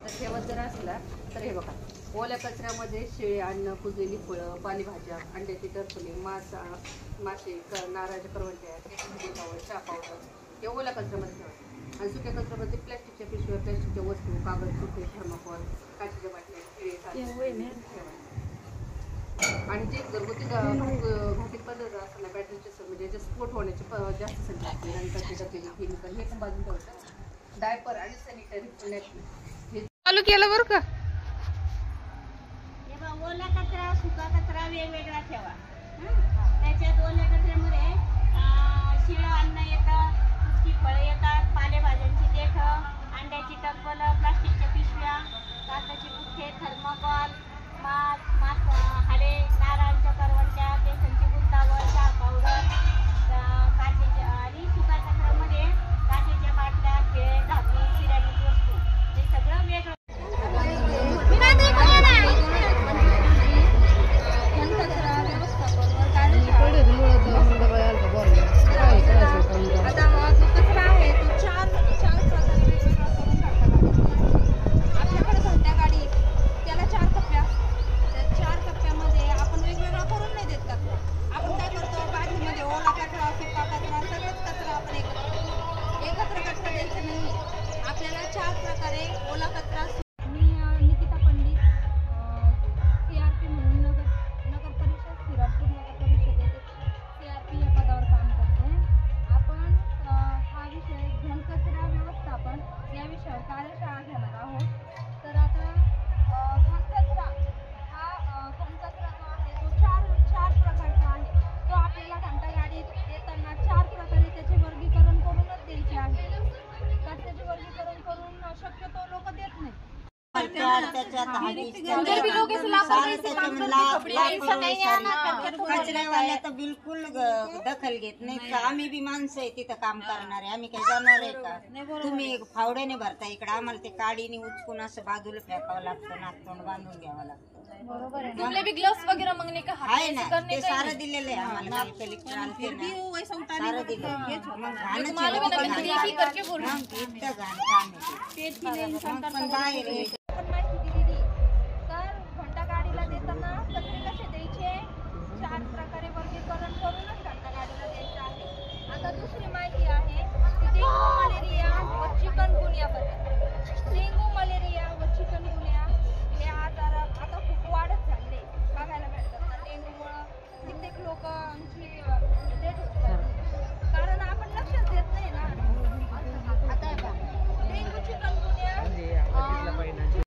आता ठेवत जर असला तर हे बघा, ओल्या कचऱ्यामध्ये शिळे अन्न, कुजलेली फळं, पालेभाज्या, अंड्याची टरफली, मासे, नारळाच्या करवंट्या, केशरी पावडर, चहा पावडर हे ओल्या कचऱ्यामध्ये ठेवायचं. आणि सुक्या कचऱ्यामध्ये प्लॅस्टिकच्या पिशव्या, प्लॅस्टिकच्या वस्तू, कागद, सुके, थर्माकोल, काचेच्या बाटल्या, शिळे ठेवायचे. आणि जे घरगुती घातक पदार्थ असताना बॅटरीचे म्हणजे जे स्फोट होण्याची जास्त संख्या असते. नंतर केमिकल हे पण बाजून ठेवायचं. डायपर आणि सॅनिटरी नॅपकिन चालू केलं बरं का. ओला कचरा सुका कचरा वेगवेगळा ठेवा. त्याच्यात ओल्या कचऱ्यामध्ये शिळं अन्न येतं, कुजकी फळं येतात, पालेभाज्यांची देठं, अंड्याची टरफल, प्लास्टिकच्या पिशव्या, कागदाची पुठ्ठे, थर्माकोल, हाडे, नारळाच्या करवंट्या, केसांची गुंतावळ, चहा पावडर, काचेच्या आणि सुका कचऱ्यामध्ये काचेच्या बाटल्या, खेळ, धातू, सिरॅमिक वस्तू हे सगळं वेगळं. आपल्याला 4 प्रकारे ओला कचरा. मी निकिता पंडित, CRP म्हणून नगर परिषद श्रीरामपूर नगर परिषदेत CRP या पदावर काम करते. आपण हा विषय घनकचरा व्यवस्थापन या विषयावर कार्यशाळा घेणार आहोत. तर आता घनकचरा जो आहे तो चार प्रकारचा आहे. तो आपल्याला घंटागाडीत देताना 4 प्रकारे त्याचे वर्गीकरण करूनच द्यायचे आहे. कचऱ्याचे वर्गीकरण करून शक्यतो लोक देत नाही. कचऱ्यावाल्या तर बिलकुल दखल घेत नाही. आम्ही बी माणसं आहे तिथं काम करणारे, आम्ही काही जनावर आहे का? तुम्ही फावड्याने भरता इकडे, आम्हाला ते काडीने उचकून असं बाजूला फेकावं लागतं, नाकतोंड बांधून घ्यावं लागतं. बरोबर आहे. तुमले बी ग्लोव्स वगैरे मग नाही का आहे ना, ते सारं दिलेलं आहे आम्हाला. काल कलेक्टर आलते ना, सारं दिलं. मग घाणच बाहेर तर घंटागाडीला देताना कचरे कसे द्यायचे 4 प्रकारे वर्गीकरण करूनच घंटागाडीला द्यायचं आहे. आता दुसरी माहिती आहे की डेंग्यू, मलेरिया व चिकनगुनियाबद्दल.